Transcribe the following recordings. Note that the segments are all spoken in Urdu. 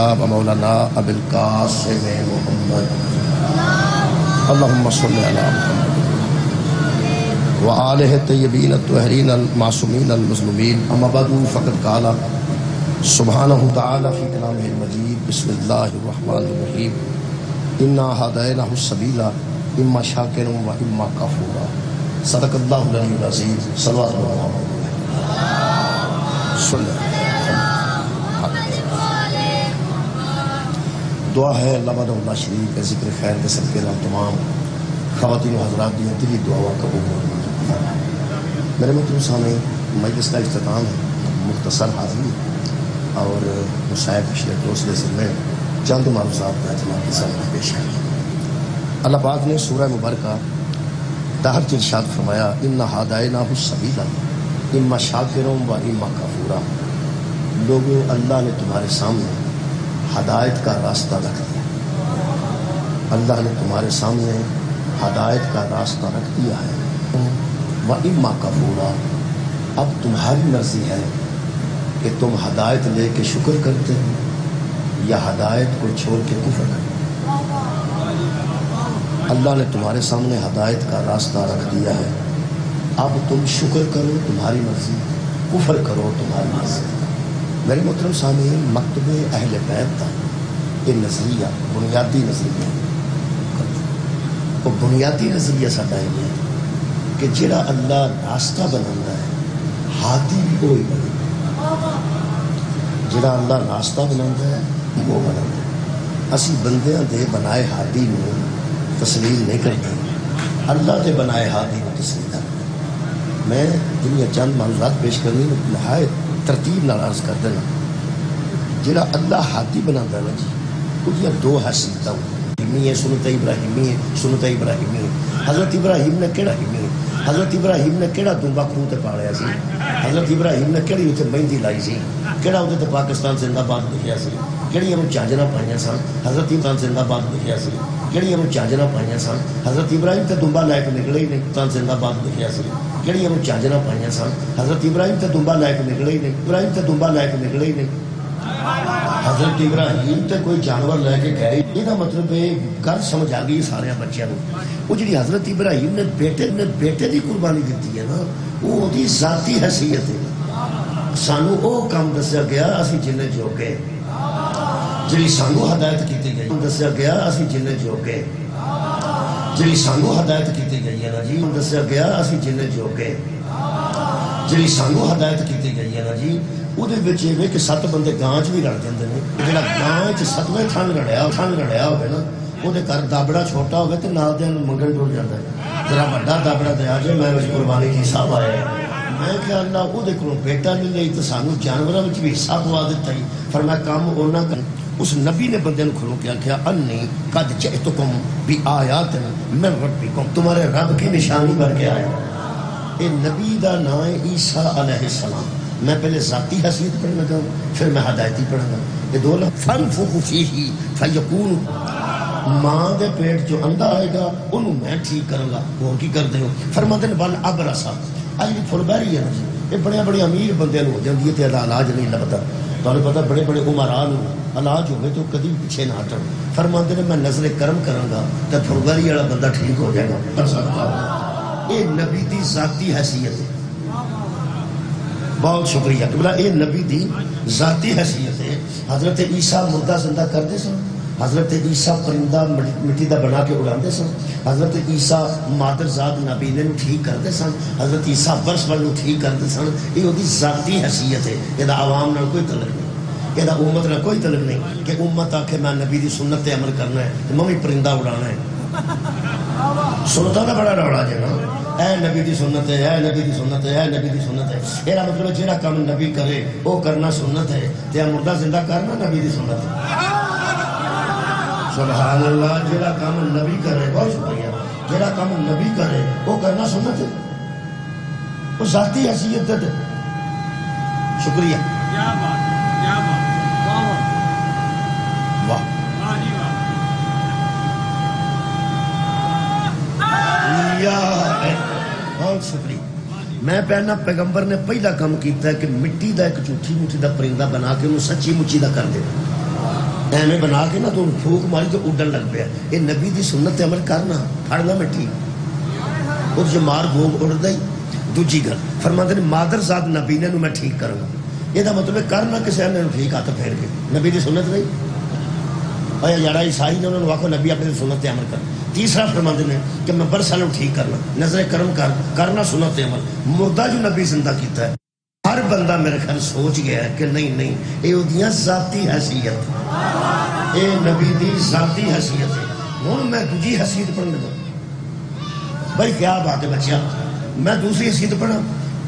و مولانا ابی القاسم محمد اللہم صلی علی محمد وآلہ الطیبین الطاہرین المعصومین المظلومین اما بعد فقد قال سبحانہ تعالی فی کلامہ المجید بسم اللہ الرحمن الرحیم انا ہدیناہ السبیل اما شاکرا و اما کفورا صدق اللہ العلی العظیم صلوات اللہ صلی اللہ دعا ہے اللہ وحدہ لا شریک ہے ذکر خیر کے صدقے تمام خواتین و حضرات دی دلی دعا قبول ہو میرے محترم سامعین مجلس کا اختتام ہے مختصر حاضری اور مصاحب پچھلے دوسرے سے میں چند معروضات کا اہتمام کے ساتھ پیش ہے اللہ پاک نے سورہ مبارکہ تحت ارشاد فرمایا انا ہدیناہ السبیل اما شاکرا و اما کفورا لوگوں اللہ نے تمہارے سامنے ہدایت کا راستہ رکھ دیا اللہ نے تمہارے سامنے ہدایت کا راستہ رکھ دیا ہے وَإِمَّا كَفُورًا اب تمہاری مرضی ہے کہ تم ہدایت لے کے شکر کرتے ہو یا ہدایت کو چھوڑ کے کفر کرتے ہو اللہ نے تمہارے سامنے ہدایت کا راستہ رکھ دیا ہے اب تم شکر کرو تمہاری مرضی کفر کرو تمہاری مرضی میرے محترم سامعین مکتب اہل بیت کا یہ نظریہ بنیادی نظریہ وہ بنیادی نظریہ ساڈا یہ ہے کہ جڑا اللہ راستہ بنانا ہے ہادی بھی وہی بنے جڑا اللہ راستہ بنانا ہے وہ بنا اسی بندیاں دے بنائے ہادی نو تسلیم نہیں کرتے اللہ دے بنائے ہادی کو تسلیم کرتے میں دنیا چند معلومات پیش کرنی نہایت ترتیب نال عرض کر دینا جڑا اللہ ہادی بناتا ہے نا جی وہ دو حیثیتاں ابراہیمی ہے سنت ابراہیمی ہے سنت ابراہیمی ہے حضرت ابراہیم نے کیڑا ہمی ہے حضرت ابراہیم نے کیڑا دمبا کھوہ تے پاڑیا سی حضرت ابراہیم نے کیڑی اتنے مہندی لائی سی کیڑا اتنے پاکستان زندہ باد لکھیا سی کیڑی ہم چاجنا پائیاں سن حضرت ابراہیم زندہ باد لکھیا سی کیڑی ہم چاجنا پائیاں سن حضرت ابراہیم تے دمبا لے کے نکلے ہی نہیں تان زندہ باد لکھیا سی کیڑی ہم چاجنا پائیاں سن حضرت ابراہیم تے دمبا لے کے نکلے ہی نہیں ابراہیم تے دمبا لے کے نکلے ہی نہیں حضرت ابراہیم تے کوئی جانور لے کے گئے یہ مطلب ہے گل سمجھ آ گئی سارے بچیاں وہ جی حضرت ابراہیم نے بیٹے دی قربانی دیتی ہے نا وہ دی ذاتی حیثیت ہے سانو او کام دسیا گیا اسی جن جوگے جی سانو ہدایت کی گئی دسیا گیا اسی جن جوگے جی سانو ہدایت کی گئی ہے نا جی دسیا گیا اسی جن جوگے جی سانو ہدایت کی گئی ہے نا جی وہ کہ 7 بندے گاں چ بھی رل جاتے ہیں جہاں گاں چ 7ویں تھن رڑیا ہوئے نا وہ گھر دابڑا چھوٹا ہوگا تو نال دیا منگن ٹر جاتا ہے ذرا بڑا دابڑا دیا جائے میں قربانی کی صاحب آیا میں کہ اللہ وہ کو بیٹا نہیں لئی تو سانو جانوروں میں بھی حصہ پوا دیتا ہی فرمایا کام اونا کر اس نبی نے بندے نے کھلو کیا کیا انی قد جئتکم بی آیات من ربکم تمہارے رب کی نشانی بن کے آیا یہ نبی دا نام ہے عیسیٰ علیہ السلام میں پہلے ذاتی حیثیت پڑھنا گا پھر میں ہدایتی پڑھنا گا یہ دو لفظ فَنْفُخُ فِيهِ فَيَكُونُ ماں دے پیٹ جو اندھا آئے گا انہوں میں ٹھیک کروں گا وہ کی کر دے ہو فرماتے ہیں بل ابرسا آج یہ فلبیری ہے نا یہ بڑے بڑے امیر بندے ہو جاندی ہے تے علاج نہیں لگتا تو انہیں پتا بڑے بڑے عمران ہو علاج ہوئے تو کدی پیچھے نہ ہٹن فرماتے ہیں میں نظر کرم کروں گا تو فلبیری والا بندہ ٹھیک ہو جائے گا یہ نبی دی ذاتی حیثیت ہے بہت شکریہ کہ یہ نبی دی ذاتی حیثیت ہے حضرت عیسیٰ مردہ زندہ کرتے سن حضرت عیسیٰ پرندہ مٹی دا بنا کے اڑاندے سن حضرت عیسیٰ مادر زاد نابینے نو ٹھیک کرتے سن حضرت عیسیٰ برس والوں ٹھیک کرتے سن یہ ہوتی ذاتی حیثیت ہے یہ عوام نال کوئی تعلق نہیں یہ امت نال کوئی تعلق نہیں کہ امت آکھے میں نبی دی سنت تے عمل کرنا ہے تو میں پرندہ اڑانا ہے سنتوں دا بڑا روڑا جے نا اے نبی دی سنت ہے اے نبی دی سنت ہے اے نبی دی سنت ہے یہ مطلب جہاں کام نبی کرے وہ کرنا سنت ہے تے مردہ زندہ کرنا نبی دی سنت ہے سبحان اللہ جہاں کام نبی کرے بہت شکریہ جہاں کام نبی کرے وہ کرنا سنت ہے وہ ذاتی حیثیت ہے شکریہ واہ بہت شکریہ میں پہنا پیغمبر نے پہلا کام کیتا ہے کہ مٹی دا ایک جھوٹی مٹی دا پرندہ بنا کے انہوں سچی مچی دا کر دے ایویں بنا کے نا تو پھوک ماری تو اڈن لگ پیا. یہ نبی دی سنت تے عمل کرنا پھڑنا مٹی اور جو مار گوگ اڑدا ہی. دوجی گل فرماتے نے مادر ذات نبی نے میں ٹھیک کروں گا. یہ مطلب کرنا کسی نے ٹھیک ہاتھ پھیر کے نبی دی سنت نہیں. اور جڑا عیسائی نے انہوں نے آخو نبی اپنی سنت عمل کر. تیسرا فرماتے ہیں کہ میں برسا نو ٹھیک کرنا نظر کرم کرنا سنت عمل. مردہ جو نبی زندہ کیتا ہے ہر بندہ میرے خیال سوچ گیا ہے کہ نہیں یہ وہ ذاتی حیثیت اے نبی دی ذاتی حیثیت ہے. ہوں میں دوجی حیثیت پڑھنے لگا. بھائی کیا بات ہے بچیا, میں دوسری حیثیت پڑھا.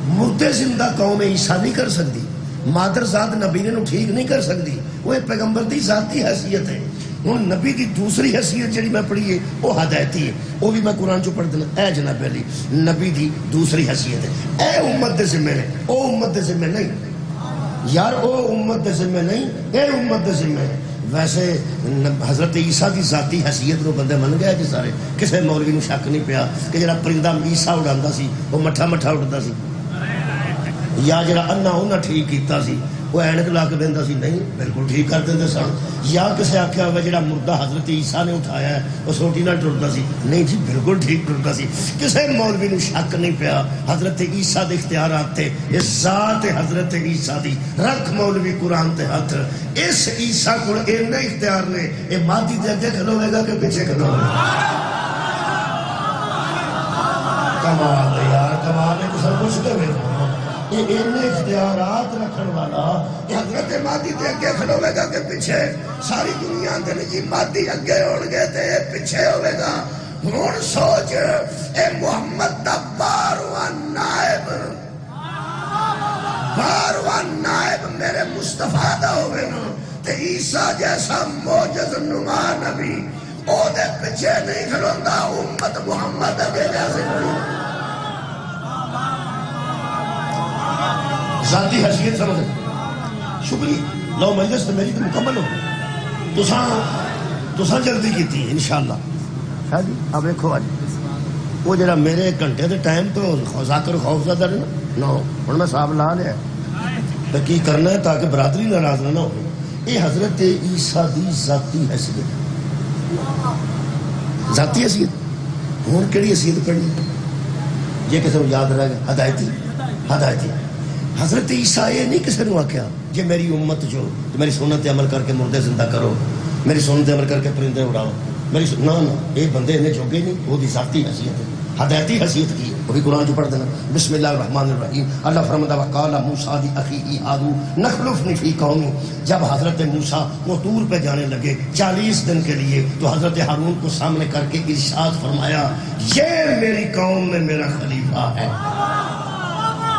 مردے زندہ قوم عیسیٰ نہیں کر سکتی, مادر ذات نبی نے ٹھیک نہیں کر سکتی. وہ پیغمبر دی ذاتی حیثیت ہے. ہوں نبی دی دوسری حیثیت جڑی میں پڑھی ہے وہ ہدایتی ہے. وہ بھی میں قرآن چو پڑھ دینا. اے جناب علی نبی دی دوسری حیثیت ہے. اے امت دے ذمے نے, او امت دے ذمے نہیں یار, او امت دے ذمے نہیں, اے امت دے ذمے. ویسے حضرت عیسیٰ کی ذاتی حیثیت کو بندے من گیا جی سارے. کسے مولوی نو شک نہیں پیا کہ جڑا پرندہ عیسیٰ اڑاندا سی وہ مٹھا مٹھا اڑدا سی, یا جڑا انا انہاں ٹھیک کیتا سی وہ اینک لا کے بہندا سی. نہیں بالکل ٹھیک کر دیندے سن. یا کسے آکھیا ہوئے جڑا مردہ حضرت عیسیٰ نے اٹھایا ہے وہ سوٹی نہ ٹردا سی. نہیں جی بالکل ٹھیک ٹردا سی. کسے مولوی نو شک نہیں پیا حضرت عیسیٰ دے اختیارات تے. اس ذات حضرت عیسیٰ دی رکھ مولوی قرآن تے ہاتھ. اس عیسیٰ کو اینے اختیار نے اے مادی دے اگے کھلوے گا کہ پیچھے کھلوے گا. کمال ہے یار, کمال ہے. کسے پوچھتے ہوئے یہ اینے اختیارات رکھن والا حضرت مادی دے اگے کھلوے گا کہ پیچھے. ساری دنیا دے جی مادی اگے ہون گے تے پیچھے ہوئے گا. ہن سوچ اے محمد دا بارواں نائب میرے مصطفیٰ دا ہوئے نا تے عیسیٰ جیسا موجز نما نبی او دے پیچھے نہیں کھلوندا. امت محمد اگے جیسے کھلو. ذاتی حیثیت سمجھ. شکریہ لو مجلس تو میری تو مکمل ہو. تساں جلدی کیتی ہے انشاءاللہ. ہاں جی اب دیکھو آج وہ جڑا میرے گھنٹے دے ٹائم تو ذاکر خوف زدہ رہے نا ہوں میں صاحب لا لیا تو کی کرنا ہے تاکہ برادری ناراض نہ ہو. یہ حضرت عیسیٰ دی ذاتی حیثیت, ذاتی حیثیت. ہوں کیڑی حیثیت پڑھنی یہ کسی کو یاد رہے گا. ہدایتی حضرت عیسیٰ یہ نہیں کسی نے آخیا کہ میری امت جو میری سنت عمل کر کے مردے زندہ کرو, میری سنت عمل کر کے پرندے اڑاؤ, میری نہ یہ بندے انہیں جوگے نہیں. وہ ذاتی حیثیت ہے, ہدایتی حیثیت کی ہے. وہ بھی قرآن جو پڑھ دینا. بسم اللہ الرحمن الرحیم. اللہ فرماتا وقال موسیٰ لأخیہ ہارون نخلفنی فی قومی. جب حضرت موسیٰ وہ طور پہ جانے لگے 40 دن کے لیے تو حضرت ہارون کو سامنے کر کے ارشاد فرمایا یہ میری قوم میں میرا خلیفہ ہے.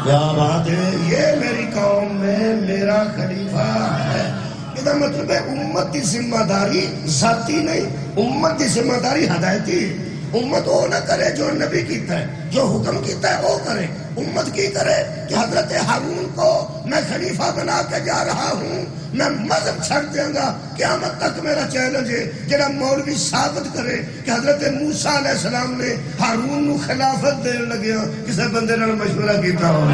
کیا بات ہے, یہ میری قوم میں میرا خلیفہ ہے. یہ مطلب ہے امت کی ذمہ داری ذاتی نہیں, امت کی ذمہ داری ہدایتی. امت وہ نہ کرے جو نبی کیتا ہے, جو حکم کیتا ہے وہ کرے. امت کی کرے کہ حضرت ہارون کو میں خلیفہ بنا کے جا رہا ہوں, میں مذہب چھڑ دیں گا قیامت تک. میرا چیلنج ہے جڑا مولوی ثابت کرے کہ حضرت موسیٰ علیہ السلام نے ہارون نو خلافت دین لگیا کسی بندے نال مشورہ کیتا ہو,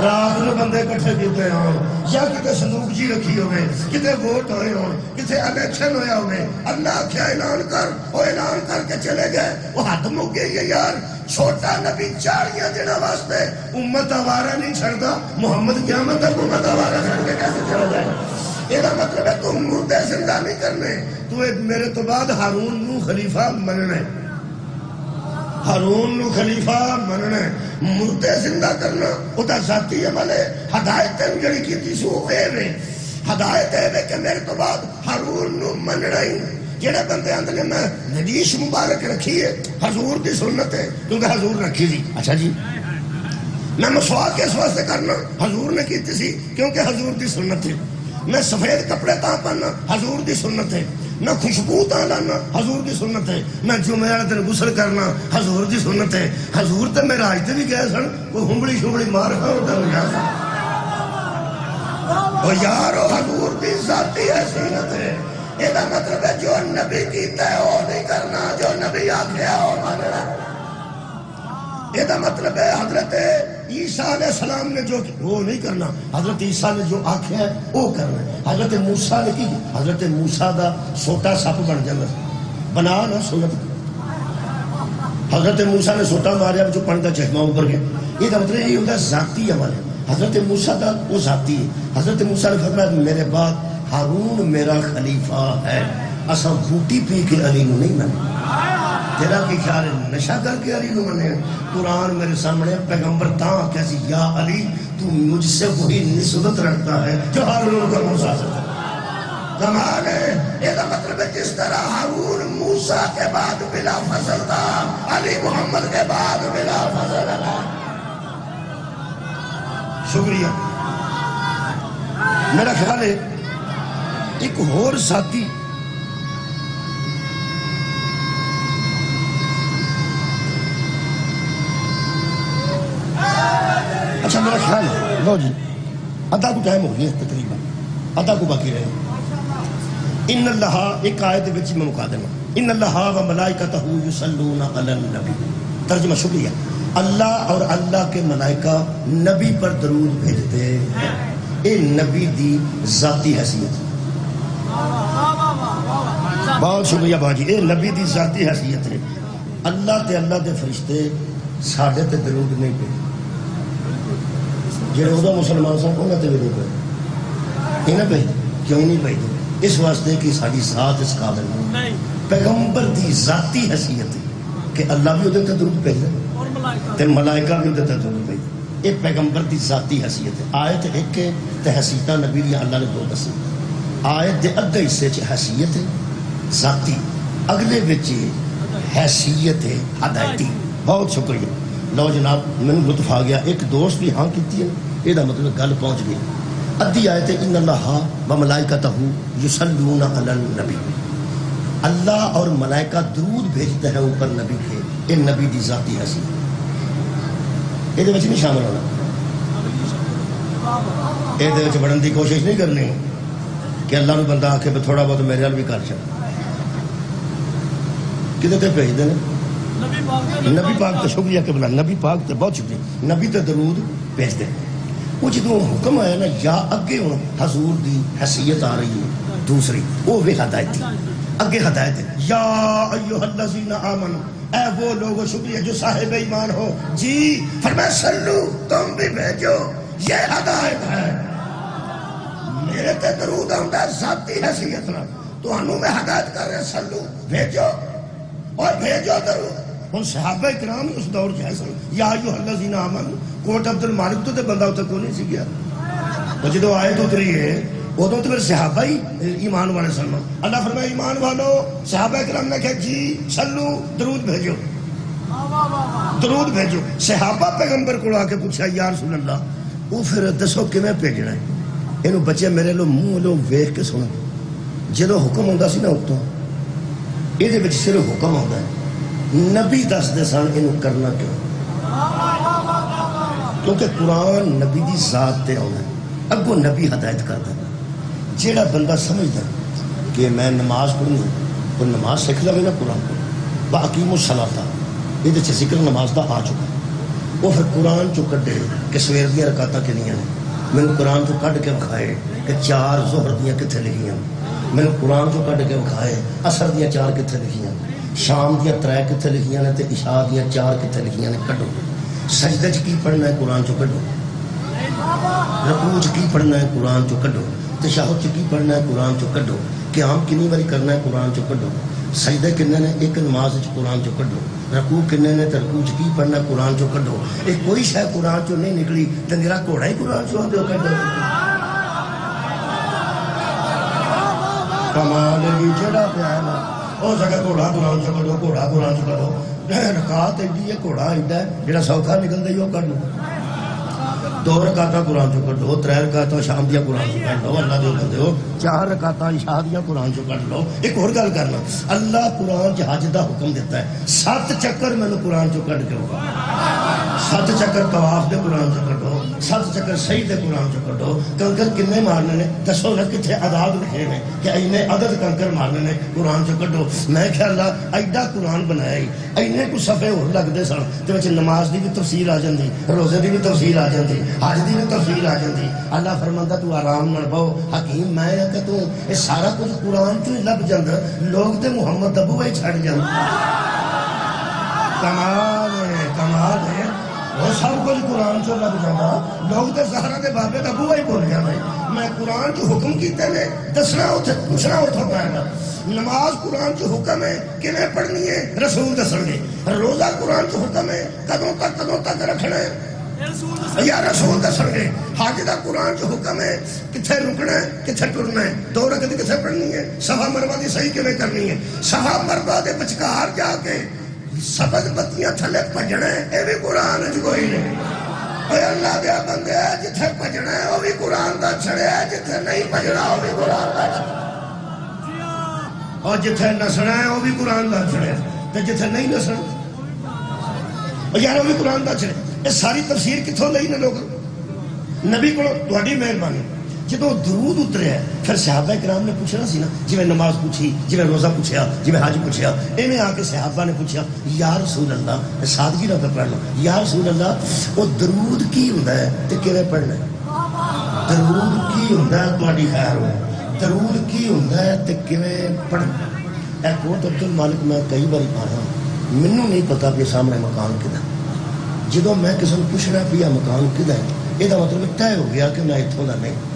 رات نو بندے کٹھے کیتے ہوں, یا کتے صندوق جی رکھی ہوئے, کتے ووٹ ہوئے ہوں, کتے الیکشن ہویا ہوئے. اللہ کیا اعلان کر, وہ اعلان کر کے چلے گئے. وہ حد مک گئی ہے یار. چھوٹا نبی 40 دن واسطے امت آوارہ نہیں چھڑتا. محمد قیامت تک امت آوارہ چھڑ کے کیسے چلا جائے. یہ مطلب ہے تم مردے زندہ نہیں کرنے, تو میرے تو بعد ہارون نو خلیفہ مننے, ہارون نو خلیفہ مننے. مردے زندہ کرنا وہ تا ذاتی عمل ہے. ہدایت جڑی کیتی سو اے وے, ہدایت ہے کہ میرے تو بعد ہارون نو مننا ہی. جڑے بندے اندر میں حدیث مبارک رکھی ہے حضور دی سنت ہے کیونکہ حضور رکھی تھی. اچھا جی میں مسواک اس واسطے کرنا حضور نے کیتی سی کیونکہ حضور دی سنت ہے. میں سفید کپڑے تاں پہننا حضور دی سنت ہے. میں خوشبو تاں لانا حضور دی سنت ہے. میں جمعے والے دن غسل کرنا حضور دی سنت ہے. حضور تے میرا آج تے بھی گئے سن, کوئی ہنگڑی شنگڑی مار کھا ہوتا نہیں گیا سن. اور یارو حضور دی ذاتی حیثیت ہے. یہ مطلب ہے جو نبی کیتا ہے وہ نہیں کرنا, جو نبی آکھیا وہ ماننا. یہ مطلب ہے حضرت عیسیٰ علیہ السلام نے جو وہ نہیں کرنا، حضرت عیسیٰ نے جو آکھیا ہے وہ کرنا ہے۔ حضرت موسیٰ نے کی، حضرت موسیٰ دا سوٹا سپ بن جانا، بنا نہ سنت۔ حضرت موسیٰ نے سوٹا ماریا جو پانی کا چشمہ اوپر گیا، یہ مطلب یہ ہوتا ہے ذاتی عمل ہے۔ حضرت موسیٰ دا وہ ذاتی ہے۔ حضرت موسیٰ نے فرمایا میرے بعد ہارون میرا خلیفہ ہے، اساں بوٹی پی کے علی نو نہیں مانے، تیرا کی خیال ہے نشہ کر کے علی نو مانے؟ قرآن میرے سامنے پیغمبر تاں کیسی یا علی تو مجھ سے وہی نسبت رکھتا ہے جو ہارون کا موسیٰ سے تھا۔ کمال ہے، یہ مطلب ہے جس طرح ہارون موسیٰ کے بعد بلا فضل تھا، علی محمد کے بعد بلا فضل ہے۔ شکریہ۔ میرا خیال ہے ایک اور ساتھی اچھا میرا خیال ہے لو جی آدھا کو ٹائم ہو گیا تقریباً، آدھا کو باقی رہے۔ ان اللہ ایک آیت وچ میں مکا دینا، ان اللہ و ملائکتہ یصلون علی النبی، ترجمہ شکریہ، اللہ اور اللہ کے ملائکہ نبی پر درود بھیجتے ہیں، اے نبی دی ذاتی حیثیت۔ بہت شکریہ باجی، اے نبی دی ذاتی حیثیت ہے۔ اللہ دے فرشتے ساڈے تے درود نہیں پہ، جڑے ادا مسلمان سن انہوں تے بھی نہیں پہ، انہیں پہ کیوں نہیں پہ؟ اس واسطے کہ ساری ذات اس قابل نہیں، پیغمبر دی ذاتی حیثیت ہے کہ اللہ بھی ادھر تے درود بھیجدا تے ملائکہ بھی ادھر تے درود بھیجدا، یہ پیغمبر دی ذاتی حیثیت ہے۔ آیت ایک تے حیثیتاں نبی دی اللہ نے دو دسی، آیت دے ادھے حصے چ حیثیت ہے ذاتی، اگلے وچ حیثیت ہے ہدایتی۔ بہت شکریہ۔ لو جناب مینوں لطف آ گیا، ایک دوست بھی ہاں کیتی ہے، یہ مطلب گل پہنچ گئی۔ ادھی آیت ان اللہ و ملائکتہ یصلون علی النبی، اللہ اور ملائکہ درود بھیجتے ہیں اوپر نبی کے، یہ نبی دی ذاتی حیثیت، یہ نہیں شامل ہونا، یہ بڑھن کی کوشش نہیں کرنی کہ اللہ نے بندہ آ کے تھوڑا بہت میرے حال بھی کر چاہ کدھر تے بھیج دینے نبی پاک تے شکریہ کہ بلا نبی پاک تے بہت شکریہ، نبی تے درود بھیج دے۔ وہ جدو حکم آیا نا یا اگے ہوں حضور دی حیثیت آ رہی ہے دوسری، وہ بھی ہدایت تھی، اگے ہدایت ہے یا ایھا الذین آمنوا، اے وہ لوگوں شکریہ جو صاحب ایمان ہو جی، فرمایا سلو تم بھی بھیجو، یہ ہدایت ہے۔ میرے تے درود آندا ذاتی حیثیت نہ، تو انہوں میں ہدایت کر رہے سلو بھیجو اور بھیجو درود۔ ہوں صحابہ کرام اس دور جائے سن یا ایھا الذین آمنوا، کوٹ عبد المالک تو بندہ اتنے کو نہیں سی گیا، وہ جدو آیت اتری ہے ادو تو پھر صحابہ ہی ایمان والے سن۔ اللہ فرمایا ایمان والو، صحابہ کرام نے کہا جی سلو درود بھیجو، درود بھیجو۔ صحابہ پیغمبر کو آ کے پوچھا یا رسول اللہ وہ پھر دسو کیویں بھیجنا ہے؟ یہ بچے میرے لو منہ لو ویخ کے سن، جدو حکم آتا سی نا اتوں یہ صرف حکم آتا ہے، نبی دستے سن یہ کرنا کیوں، کیونکہ قرآن نبی دی ذات تے آنا ہے، اگوں نبی ہدایت کرتا ہے۔ جیڑا بندہ سمجھتا کہ میں نماز پڑھنی وہ نماز سیکھ لے نا قرآن کو، باقیم الصلاۃ یہ ذکر نماز دا آ چکا، وہ پھر قرآن چو کڈے کہ سویر دیا رکعتاں کنیاں نے، مینوں قرآن چو کڈ کے بکھائے کہ 4 ظہر دیاں کتنے لکھیاں، مینوں قرآن چو کڈ کے بکھائے عصر دیاں 4 کتنے لکھیاں، شام دیا 3 کتنے لکھیاں نے تے عشاء دیا 4 کتنے لکھیاں نے، کڈو۔ سجدے چ کی پڑھنا ہے قرآن چو کڈو، رکوع چ کی پڑھنا ہے قرآن چو کڈو، تشہد چ کی پڑھنا ہے قرآن چو کڈو، قیام کنی باری کرنا ہے قرآن چو کڈو، سجدے کنے نے ایک نماز چ قرآن چو کڈو، رکوع کنے نے تے رکوع چ کی پڑھنا ہے قرآن چو کڈو۔ یہ کوئی شے قرآن چو نہیں نکلی تے میرا گھوڑا ہی قرآن چو آدھو کڈو۔ کمال بھی جڑا پیا ہے نا وہ جگہ گھوڑا قرآن چو کڈو، گھوڑا قرآن چو کڈو، رکعت ایڈی ہے گھوڑا ایڈا ہے جڑا سوکھا نکلتا ہی وہ کڈ لو، 2 رکعتاں قرآن چو کڈ لو، 3 رکعتاں شام دیا قرآن چو کڈ لو، اللہ دے بندے ہو 4 رکعتاں عشاء دیا قرآن چو کڈ لو۔ ایک اور گل کرنا، اللہ قرآن چ حج دا حکم دیتا ہے، 7 چکر مینوں قرآن چو کڈ کے 7 چکر طواف دے قرآن چ کڈو 7 چکر صحیح دے قرآن چ کڈو کنکر کنے مارنے نے دسو نا کتنے عدد لکھے نے کہ اینے عدد کنکر مارنے نے قرآن چ کڈو میں کہ اللہ ایڈا قرآن بنایا ہی اینے کو صفحے ہور لگدے سن تے وچ نماز دی بھی تفصیل آ جاندی روزے دی بھی تفصیل آ جاندی حج دی بھی تفصیل آ جاندی اللہ فرماندا تو آرام نال بہو حکیم میں کہ تو یہ سارا کچھ قرآن چ لب جاندا لوگ تے محمد ابو ہی چھڈ جاندے کمال ہے وہ سب کچھ قرآن سے لگ جانا لوگ تو زہرا دے بابے کا بوہا ہی بول گیا میں قرآن جو حکم کیتے نے دسنا اتنے پوچھنا اتنا پائے گا نماز قرآن جو حکم ہے کنے پڑھنی ہے رسول دسن گے روزہ قرآن جو حکم ہے کدوں تک رکھنا ہے یا رسول دسن گے حج دا قرآن جو حکم ہے کتھے رکنا ہے کتھے ٹرنا ہے 2 رکعت کتھے پڑھنی ہے صفا مروہ دی صحیح کیویں کرنی ہے صفا مروہ دے وچکار جا کے سبز بتیاں تھلے پجنا ہے اے بھی قرآن ہے کوئی نہیں اے اللہ دیا بندے ہے جتھے پجنا ہے وہ بھی قرآن دا چھڑے ہے جتھے نہیں پجنا وہ بھی قرآن دا چھڑے اور جتھے نسنا ہے وہ بھی قرآن دا چھڑے تے جتھے نہیں نسنا اور یار وہ بھی قرآن دا چھڑے یہ ساری تفسیر کتھوں لئی نے لوگ نبی کو تہاڈی مہربانی جدو درود اترے ہے پھر صحابہ کرام نے پوچھنا سی نا جی میں نماز پوچھی جی میں روزہ پوچھیا جی میں حج پوچھیا ایویں آ کے صحابہ نے پوچھا یا رسول اللہ سادگی نہ پڑھ لو یا رسول اللہ وہ درود کی ہوندا ہے تے کیویں پڑھنا ہے درود کی ہوندا ہے تہاڈی خیر ہو درود کی ہوندا ہے تے کیویں پڑھنا اے کوٹ عبد المالک میں کئی بار پڑھا مینوں نہیں پتا کہ سامنے مکان کدھر جدو میں کسی کو پوچھنا پیا مکان کدھر ہے یہ مطلب طے ہو گیا کہ میں اتوں کا نہیں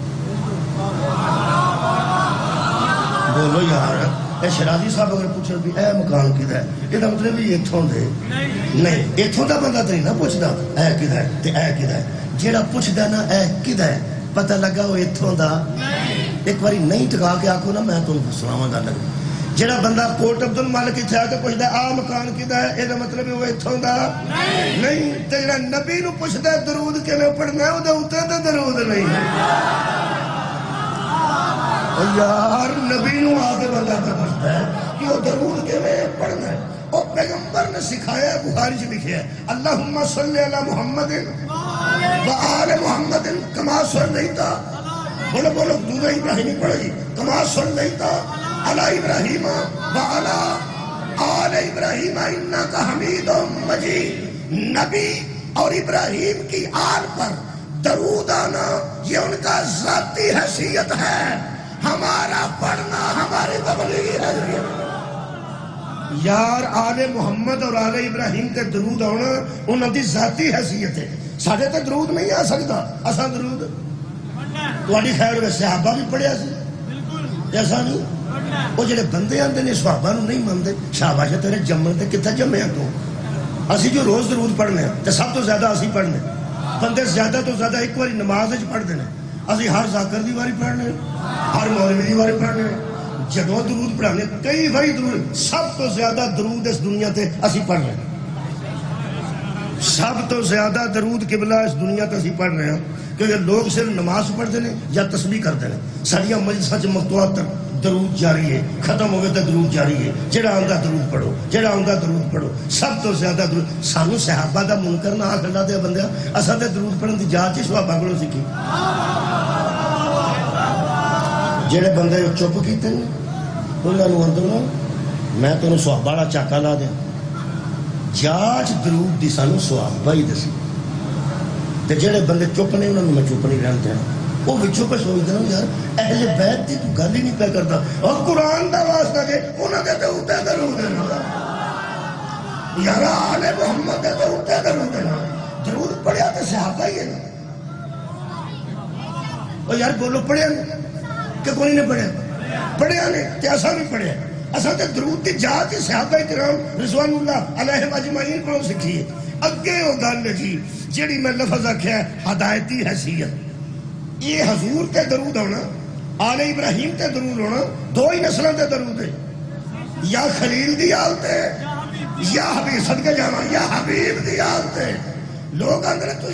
بولو یار اے شرازی صاحب اگر پوچھو بھی اے مکان کدھر ہے یہ مطلب بھی اتوں دے نہیں اتوں کا بندہ تو نہیں نہ پوچھتا اے کدھر ہے تے اے کدھر ہے جیڑا پوچھتا نا اے کدھر ہے پتہ لگا وہ اتوں دا ایک باری نہیں ٹکا کے آکو نا میں تمہیں سناواں گا لگ جیڑا بندہ کوٹ عبد المالک اتنے آ کے پوچھتا ہے آ مکان کدھر ہے یہ مطلب وہ اتوں دا نہیں تے جیڑا نبی نو پوچھتا ہے درود کیویں پڑھنا ہے وہ اتنے تے درود نہیں یار نبی نو آگے بندہ کا پوچھتا ہے کہ وہ درود کیویں پڑھنا ہے اور پیغمبر نے سکھایا ہے بخاری سے لکھا ہے اللہم صلی علی محمد و آل محمد کما صلیتا بولو بولو دودھ ابراہیمی پڑھی کما صلیتا علی ابراہیم و علی آل ابراہیم انکا حمید مجید نبی اور ابراہیم کی آل پر درود آنا یہ ان کا ذاتی حیثیت ہے ہمارا پڑھنا ہماری تبلیغی حیثیت یار آل محمد اور آل ابراہیم تے درود آنا انہوں دی ذاتی حیثیت ہے ساڑھے تے درود نہیں آ سکتا اساں درود تہاڈی خیر ہوئے صحابہ بھی پڑھیا سی ایسا نہیں وہ جڑے بندے آندے نے صحابہ نو نہیں مانتے شاباش تیرے جمن تے کتھے جمے تو اسی جو روز درود پڑھنے تے سب تو زیادہ اسی پڑھنے بندے زیادہ تو زیادہ ایک باری نماز وچ پڑھدے نے اسی ہر ذاکر دی واری پڑھنے ہر مولوی دی واری پڑھنے جدوں درود پڑھانے کئی باری درود سب تو زیادہ درود اس دنیا تے اسی پڑھ رہے ہیں سب تو زیادہ درود قبلہ اس دنیا تے اسی پڑھ رہے ہیں کیونکہ لوگ صرف نماز پڑھتے ہیں یا تسبیح کرتے ہیں ساڈیاں مجلساں وچ مقطوعات درود جاری ہے ختم ہوئے تو درود جاری ہے جڑا آندا درود پڑھو جڑا آندا درود پڑھو سب تو زیادہ درود سانو صحابہ دا منکر نہ آکھ اللہ دے بندیاں اساں تے درود پڑھن دی جاچ ہی صحابہ کولوں سیکھی جڑے بندے چپ کیتے نے انہاں نوں اندروں میں تینوں صحابہ والا چاکا لا دیا جاچ درود دی سانو صحابہ ہی دسی تے جڑے بندے چپ نے انہاں نوں میں چپ نہیں رہن دینا وہ وچوں پہ سوچ دینا یار اہل بیت دی تو گل ہی نہیں پہ کرتا اور قرآن دا واسطہ کہ انہاں دے تے اوتے درود دینا یار آل محمد دے تے اوتے درود دینا درود پڑھیا تے صحابہ ہی ہے نا اور یار بولو پڑھیا کہ کوئی نہیں پڑھیا پڑھیا نہیں تے اساں نہیں پڑھیا اساں تے درود دی جاچ صحابہ کرام رضوان اللہ علیہم اجمعین کو سکھی ہے اگے وہ گل لکھی جیڑی میں لفظ آکھیا ہے ہدایتی حیثیت یہ حضور تے درود ہونا آل ابراہیم تے درود ہونا دو ہی نسلوں تے درود ہے یا خلیل دی آل تے یا حبیب صدقے جانا یا حبیب دی آل تے لوگ اندر تو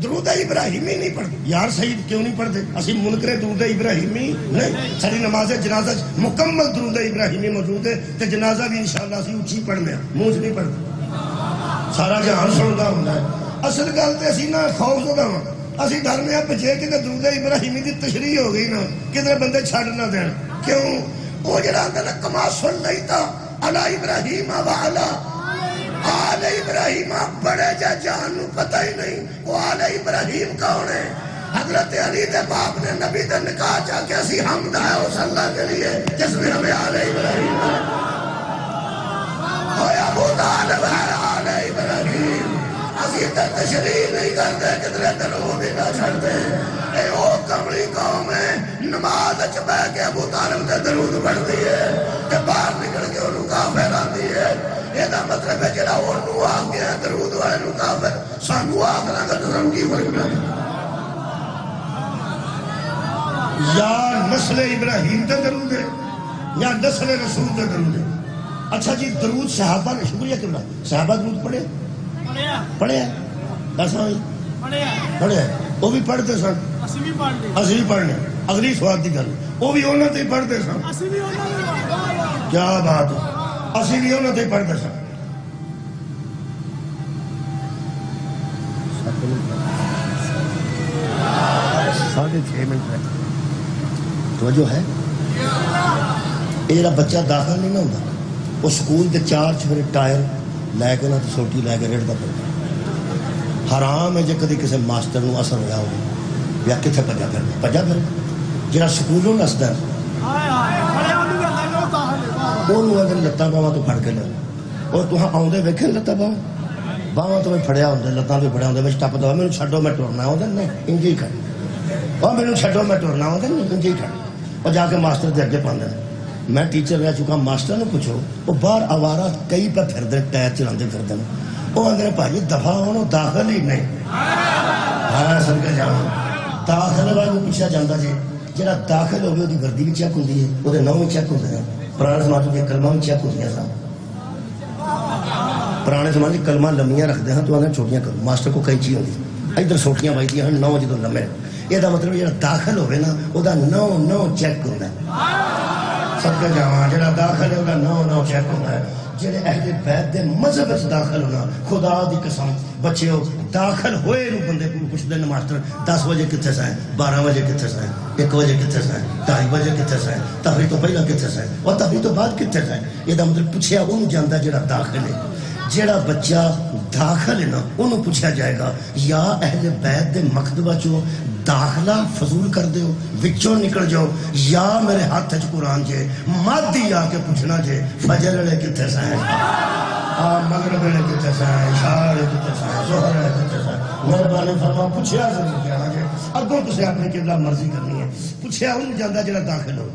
درود ابراہیمی نہیں پڑھتے یار سید کیوں نہیں پڑھتے اسی منکر درود ابراہیمی نہیں ساری نماز جنازہ مکمل درود ابراہیمی موجود ہے تے جنازہ بھی انشاءاللہ اسی اچھی پڑھنے ہیں منہ نہیں پڑھتے سارا جہان سنتا ہوں اصل گل تو اسی نہ خوف تو داں اسی ڈرنے بچے کدھر درود ابراہیمی کی تشریح ہو گئی نا کدھر بندے چھڈ نہ دین کیوں وہ جڑا آندا نا کما سن نہیں تا علی ابراہیم وعلا آل ابراہیم بڑے جان نو پتہ ہی نہیں وہ آل ابراہیم کون ہے حضرت علی دے باپ نے نبی دے نکاح چاہ کے اسی حمد ہے اس اللہ کے لیے جس میں ہمیں آل ابراہیم ہویا ابو طالب ہے آل ابراہیم اسی تے تشریح نہیں کرتے کدھرے درود ہی نہ چھڑتے اے او کملی قوم ہے نماز اچ بیٹھ کے ابو طالب تے درود پڑھتی ہے کہ باہر نکل کے انہوں کافر آتی ہے یہ دا مطلب ہے جڑا انہوں آ گیا درود والے نوں کافر سانو آخنا کا درم کی فرق نہ یا نسل ابراہیم تے درود ہے یا نسل رسول تے درود ہے اچھا جی درود صحابہ نے شکریہ کیوں نہ صحابہ درود پڑھے پڑھے ہیں دساں پڑھے ہیں وہ بھی پڑھتے سن اسی بھی پڑھنے اگلی سواد دی گل وہ بھی انہوں نے پڑھتے سن کیا بات ہے اسی بھی انہوں نے پڑھتے سن 6.5 منٹ توجہ ہے یہ جڑا بچہ داخل نہیں نہ ہوتا وہ سکول کے 4 چفرے ٹائر لے کے نہ سوٹی لے کے ریڑھتا پڑتا حرام ہے جے کدی کسی ماسٹر نو اثر ہویا ہوگا یا کتنے پجا پھر جڑا سکولوں نسدا ہے وہ اگر لتاں باواں تو پھڑ کے لے اور تہاں آؤندے ویکھے لتاں باواں تو میں پھڑیا ہوندا لتاں تو پھڑیا ہوندا وچ ٹپدا مینوں چھڈو میں ٹرنا ہوندا نہیں انج ہی کھڑ اور مینوں چھڈو میں ٹرنا ہوندا نہیں انج ہی کھڑ اور جا کے ماسٹر دے اگے پاندے میں ٹیچر رہ چکا ماسٹر نے پوچھو وہ باہر آوارہ کئی پہ پھردے ٹائر چلاندے پھردے وہ آندے بھائی دفعہ ہونا داخل ہی نہیں ہاں سن کے جاؤ داخل والے پوچھا جاتا جی جہاں داخل ہوگی وہ وردی بھی چیک ہوتی ہے وہ نام بھی چیک ہوتے ہیں پرانے زمانے کے کلمہ بھی چیک ہوتی ہیں سب پرانے زمانے کلمہ لمیاں رکھتے ہیں تو آدھے چھوٹیاں کرو ماسٹر کو کئی چیز ہوتی ادھر چھوٹیاں بجتی ہیں 9 جدو لمے یہ مطلب جہاں داخل ہوئے نا وہ 9 چیک ہوتا ہے سب کے جاواں جڑا داخل ہے وہ 9 چیک ہوتا ہے جڑے اہل بیت دے مذہب وچ داخل ہونا خدا دی قسم بچیو داخل ہوئے نو بندے کو پوچھدے نے ماسٹر 10 بجے کتھے سائیں 12 بجے کتھے سائیں 1 بجے کتھے سائیں 2:30 بجے کتھے سائیں تحریر تو پہلا کتھے سائیں اور تحریر تو بعد کتھے سائیں یہ دا مطلب پوچھیا اونوں جاندا جڑا داخل ہے جڑا بچہ داخل ہے نا انہوں پوچھا جائے گا یا اہل بیت دے مکتبہ چو داخلہ فضول کر دیو وچوں نکل جاؤ یا میرے ہاتھ چ قرآن جے مادی آ کے پوچھنا جے فجر والے کتنے سائیں مغرب والے کتنے سائیں عشاء والے کتنے سائیں ظہر والے کتنے سائیں مہربانی فرما پوچھیا ضرور کیا جے اگوں تسی اپنی قبلہ مرضی کرنی ہے پوچھیا انہوں جاندا جڑا داخل ہو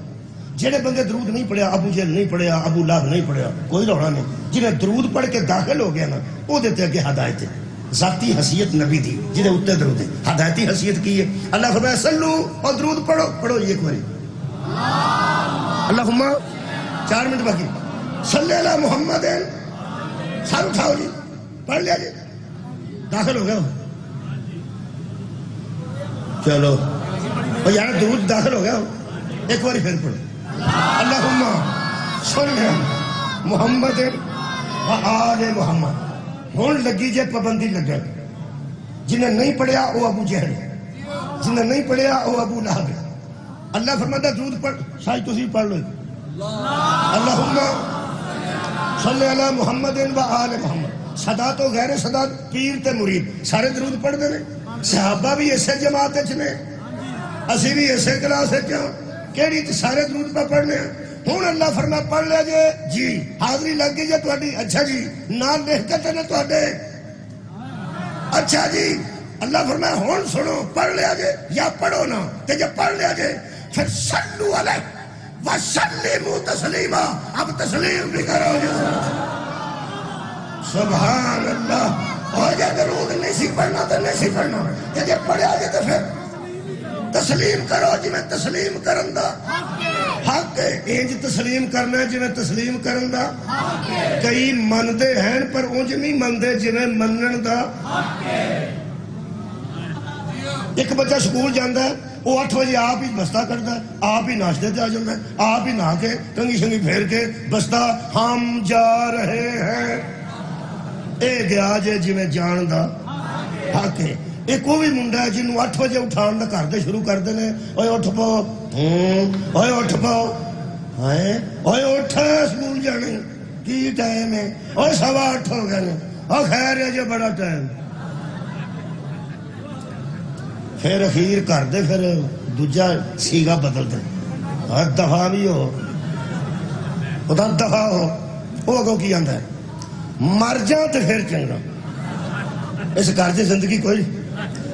جڑے بندے درود نہیں پڑھیا ابو جہل نہیں پڑھیا ابو لہب نہیں پڑھیا کوئی رونا نہیں جنہیں درود پڑھ کے داخل ہو گیا نا وہ دیتے اگے ہدایت ہے ذاتی حیثیت نبی دی جنہیں اتنے درود ہے ہدایتی حیثیت کی ہے اللہ فرمائے سلو اور درود پڑھو یہ ایک باری اللہم 4 منٹ باقی صلی اللہ محمد سر اٹھاؤ جی پڑھ لیا جی داخل ہو گیا چلو اور یار درود داخل ہو گیا ایک باری پھر پڑھو اللہم صلی محمد و آل محمد ہون لگی جے پابندی لگا جنہیں نہیں پڑھیا وہ ابو جہل جنہیں نہیں پڑھیا وہ ابو لہب اللہ فرماتا درود پڑھ شاید تسی پڑھ لو اللہم صلی علی محمد و آل محمد صدا تو غیر صدا پیر تے مرید سارے درود پڑھ دے صحابہ بھی ایسے جماعت چنے اسی بھی ایسے کلاس ہے کیا کیڑی تے سارے درود پہ پڑھنے ہیں ہون اللہ فرما پڑھ لیا جے جی حاضری لگ گئی جے تواڈی اچھا جی نام لکھ کے تے تواڈے اچھا جی اللہ فرمایا ہون سنو پڑھ لیا جے یا پڑھو نا تے جب پڑھ لیا جے پھر صلو علیہ وسلموا تسلیما اب تسلیم بھی کرو جے سبحان اللہ اور جے درود نہیں سی پڑھنا تے نہیں سی پڑھنا تے جب پڑھیا جے تے پھر تسلیم کرو جی میں تسلیم کرندہ حق ہے انج تسلیم کرنا ہے جی میں تسلیم کرندہ کئی مندے ہیں پر انج نہیں مندے جنہیں منن دا ایک بچہ سکول جاندہ ہے وہ 8 بجے آپ ہی بستہ کرتا ہے آپ ہی ناشتے تے آ جاندہ ہے آپ ہی نہا کے کنگھی شنگھی پھیر کے بستہ ہم جا رہے ہیں اے گیا جے جی میں جان دا حق ہے۔ ایک وہ بھی منڈا ہے جنہوں 8 بجے اٹھان دا گھر دے شروع کر دینے، اوے اٹھ پاؤ، اوے اٹھ پاؤ، اوے اٹھ سکول جانے کی ٹائم ہے، اوے 8:15 ہو گئے، او خیر ہے جو بڑا ٹائم۔ پھر اخیر کر دے، پھر دوجا سیگا بدل دے، دفاع بھی ہو، خدا دفاع ہو۔ وہ اگوں کی آندا ہے مر جا تو پھر چنگا، اس گھر سے زندگی کوئی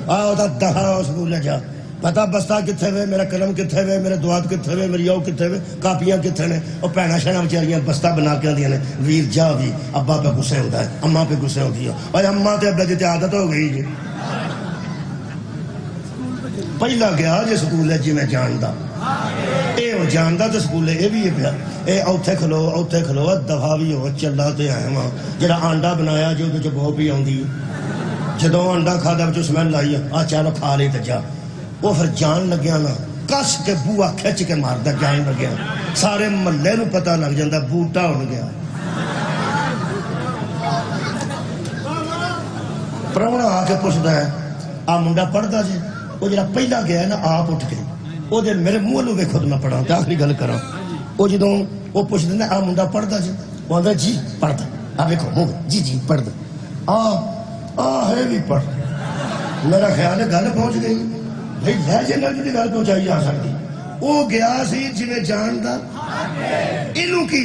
آؤ دفاع ہو، سکول جا، پتا بستہ کتنے وے، میرا قلم کتنے وے، میرے دعات کتنے وے، میری او کتنے وے، کاپیاں کتنے نے، وہ بھੈਣਾਂ شہناں بیچاریاں بستہ بنا کے آدیاں نے، ویر جا بھی ابا پہ غصے ہوتا ہے، اماں پہ غصے ہوتی ہے، اور اماں تے ابا دی عادت ہو گئی جی۔ پہلا گیا جی سکول ہے جی میں جاندا، اے وہ جاندا تو سکول ہے، اے بھی پیا، اے اوتھے کھلو دفاع بھی ہو، چلا تے آئے ماں، جڑا آنڈا بنایا جی وہ بہو پی آندی، جدوں انڈا کھادا وچ سمیل آئی آ چلو کھا لے تے جا، وہ پھر جان لگیا نا کس کے بوا کھچ کے ماردا، جان لگیا سارے محلے نو پتہ لگ جاندا بوٹا ہو گیا۔ پراہنا آ کے پوچھدا ہے آ منڈا پڑھدا جی، وہ جڑا پہلا گیا ہے نا آپ اٹھ کے، وہ دے میرے منہ لو ویکھو تے میں پڑھاں تے آخری گل کراں، وہ جدوں وہ پوچھدے نے آ منڈا پڑھدا جی، وہ آندا جی پڑھدا، آ ویکھو منہ جی جی پڑھدا، ہے بھی پڑھ، میرا خیال ہے گل پہنچ گئی بھائی، لہجے نال جڑی گل پہنچائی جا سکتی۔ وہ گیا سی جویں جاندا، اینوں کی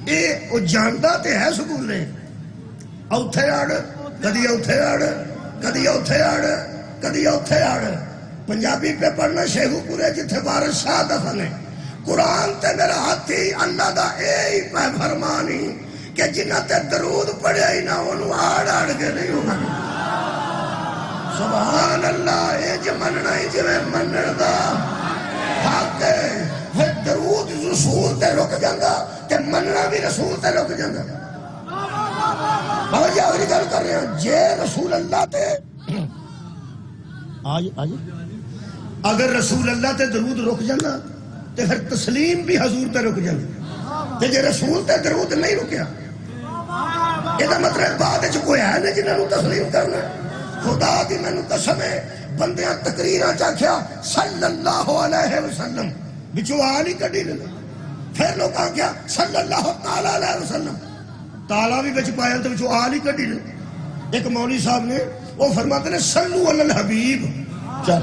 اے او جاندا تے ہے سکولے، اوتھے اڑ کدی اوتھے اڑ کدی اوتھے اڑ کدی اوتھے اڑ، پنجابی پہ پڑھنا شیخو پورے جتھے وارث شاہ دفن ہے، قرآن تے میرا ہاتھی اللہ دا اے ہی پہ فرمانی کہ جنہ تے درود پڑھیا ہی نہ انہوں آڑ آڑ کے نہیں ہوگا۔ سبحان اللہ، اے جو مننا ہی جو منن دا حق ہے، پھر درود رسول تے رک جاندہ تے مننا بھی رسول تے رک جاندہ۔ بابا جی آخری گل کر رہے ہیں، جے رسول اللہ تے اگر رسول اللہ تے درود رک جانا تے پھر تسلیم بھی حضور تے رک جانا، تے جے رسول تے درود نہیں رکیا یہ مطلب بعد کوئی ہے نہیں جنہوں تسلیم کرنا۔ خدا دی مینوں قسم ہے بندیاں تقریراں چاکھیا صلی اللہ علیہ وسلم بچو آل ہی کڈی لے، پھر لوگ آگیا صلی اللہ تعالیٰ علیہ وسلم، تالا بھی بچ پایا تو بچو آل ہی کڈی لے۔ ایک مولوی صاحب نے وہ فرماتے ہیں صلو علی الحبیب، چل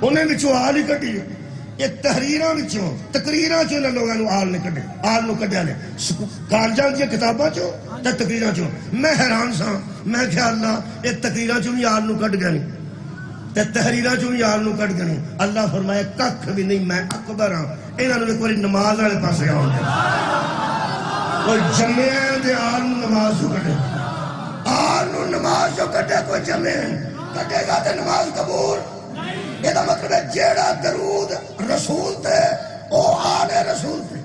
انہیں بچو آل ہی کڈی لے۔ یہ تحریراں بچوں تقریراں چوں نے لوگاں نو آل نے کڈے، آل نو کڈیا نے کالجاں دی کتاباں چوں تے تقریراں چوں۔ میں حیران سا، میں کہا اللہ یہ تقریراں چوں بھی آل نو کڈ گئے تے تحریراں چوں بھی آل نو کڈ گئے۔ اللہ فرمایا ککھ بھی نہیں، میں اکبر ہاں، انہاں نو ایک باری نماز والے پاسے آؤ دے، کوئی جمعے دے آل نو نماز چوں کڈے، آل نو نماز چوں کڈے، کوئی جمعے کڈے گا تے نماز قبول۔ یہ مطلب ہے جیڑا درود رسول تے او آل رسول تے،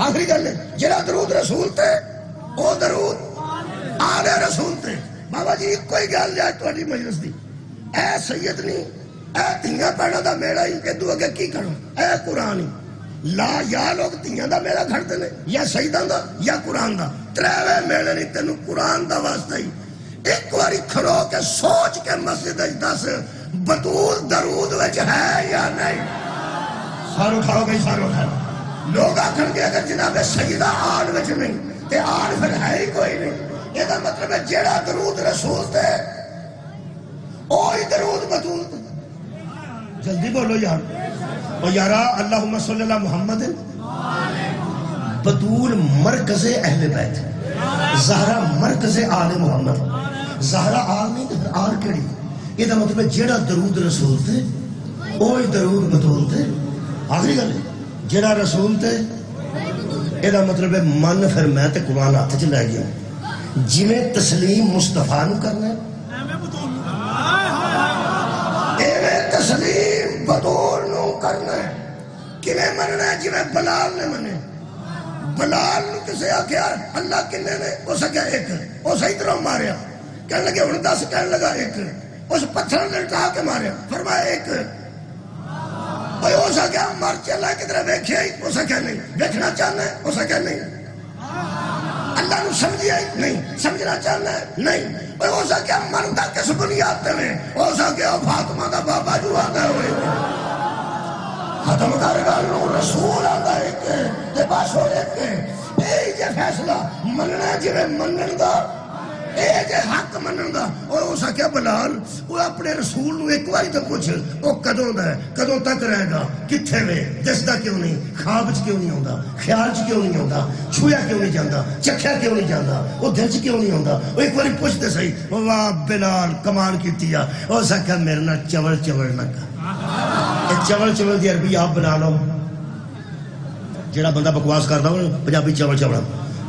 آخری گل ہے جیڑا درود رسول تے او درود آل رسول تے۔ بابا جی کوئی گل جائے تہاڈی مجلس دی، اے سید نہیں، اے تیاں پیڑاں دا میڑا ہی ادو اگے کی کرو، اے قرآن ہی لا، یا لوگ تیاں دا میڑا کھڑتے نے یا سیداں دا یا قرآن دا، تریوے میڑے نہیں، تینوں قرآن دا واسطہ ہی ایک باری کھڑو کے سوچ کے مسجد دس بطول درود وچ ہے یا نہیں۔ سار اٹھاؤ گئی، سار اٹھاؤ، لوگ آکھن گے اگر جناب سیدہ آل وچ نہیں تے آل پھر ہے ہی کوئی نہیں۔ یہ مطلب ہے جیڑا درود رسول تے اوہی درود بطول تے۔ جلدی بولو یار، او یارا اللہم صلی اللہ محمد، بطول مرکز اہل بیت، زہرا مرکز آل محمد، زہرا آل نہیں تو پھر آل کیڑی؟ یہ مطلب ہے جیڑا درود رسول تے اوہی درود بطول تے۔ آخری گل ہے جیڑا رسول تے، یہ مطلب ہے من پھر میں تے قرآن ہاتھ چ لے گیا، جویں تسلیم مصطفیٰ نو کرنا ہے ایویں تسلیم بطول نو کرنا ہے۔ کیویں مننا ہے؟ جویں بلال نے منے، بلال نو کسے آکھیا اللہ کنے نے، اس آکھیا ایک، اس ہی طرح ماریا، کہنے لگے ہن 10، کہنے لگا ایک، اس پتھر نے اٹھا کے ماریا، فرمایا ایک، بھائی اس آکھیا مر چلا کدھر ویکھیا ہی، اس آکھیا نہیں، ویکھنا چاہنا ہے، اس آکھیا نہیں، اللہ نو سمجھیا ہی نہیں، سمجھنا چاہنا ہے نہیں، ہو سکے مردہ کس بنیاد میں ہو سکے فاطمہ دا بابا جو آگا ہوئے ختم کر گالوں رسول آگا ایک تے بس ہو ایک اے جے فیصلہ مننا جوے منن دا اے جے حق منن دا اور ہو سکے بلال وہ اپنے رسول نو ایک باری تو پوچھ وہ کدوں دا ہے کدوں تک رہے گا کتھے میں دسدا کیوں نہیں خواب وچ کیوں نہیں ہوندا خیال وچ کیوں نہیں ہوندا چھویا کیوں نہیں جاندا چکھیا کیوں نہیں جاندا وہ دل وچ کیوں نہیں ہوندا وہ ایک باری پوچھ دے صحیح واہ بلال کمال کیتی آ ہو سکے میرے نال چول چول نہ کر چول چول دی عربی آپ بنا لو جڑا بندہ بکواس کردا ہو پنجابی چول چول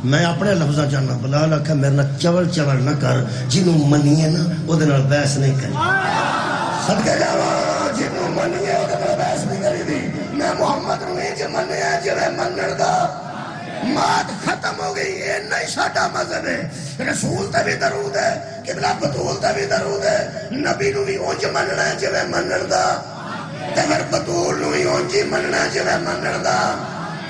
میں اپنے لفظاں جاننا بلال آکھا میرے نال چول چول نہ کر جنوں منیے نا او دے نال بحث نہیں کرنی صدقے جاواں جنوں منیے او دے نال بحث نہیں کری دی میں محمد نوں اے جے منیا جویں منن دا مات ختم ہو گئی یہ نہیں ساڈا مذہب ہے رسول تے بھی درود ہے قبلہ بطول تے بھی درود ہے نبی نوں بھی اونج مننا ہے جویں منن دا تے پھر بطول نوں بھی اونج ہی مننا ہے جویں منن دا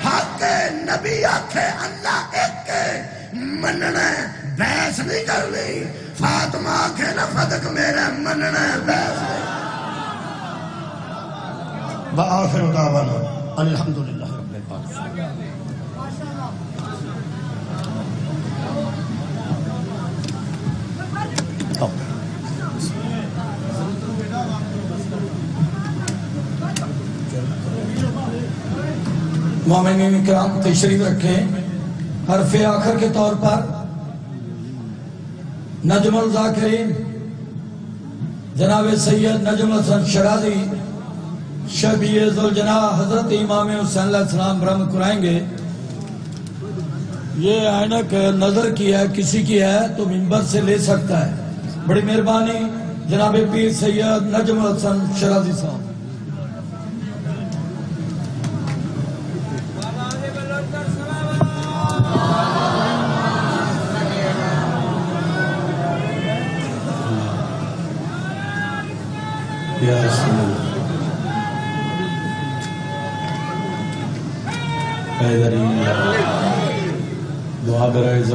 حق ہے نبی آکھے اللہ ایک ہے مننا ہے بحث نہیں کرنی فاطمہ آکھے نا فدق میرا مننا ہے بحث نہیں وآخر دعوانا الحمدللہ رب العالمین مومنین اکرام تشریف رکھیں حرف آخر کے طور پر نجم الذاکرین جناب سید نجم حسن شرازی شبیہ ذوالجناح حضرت امام حسین علیہ السلام برہم کرائیں گے یہ عینک نظر کی ہے کسی کی ہے تو منبر سے لے سکتا ہے بڑی مہربانی جناب پیر سید نجم حسن شرازی صاحب یا رسول اللہ دعا برائے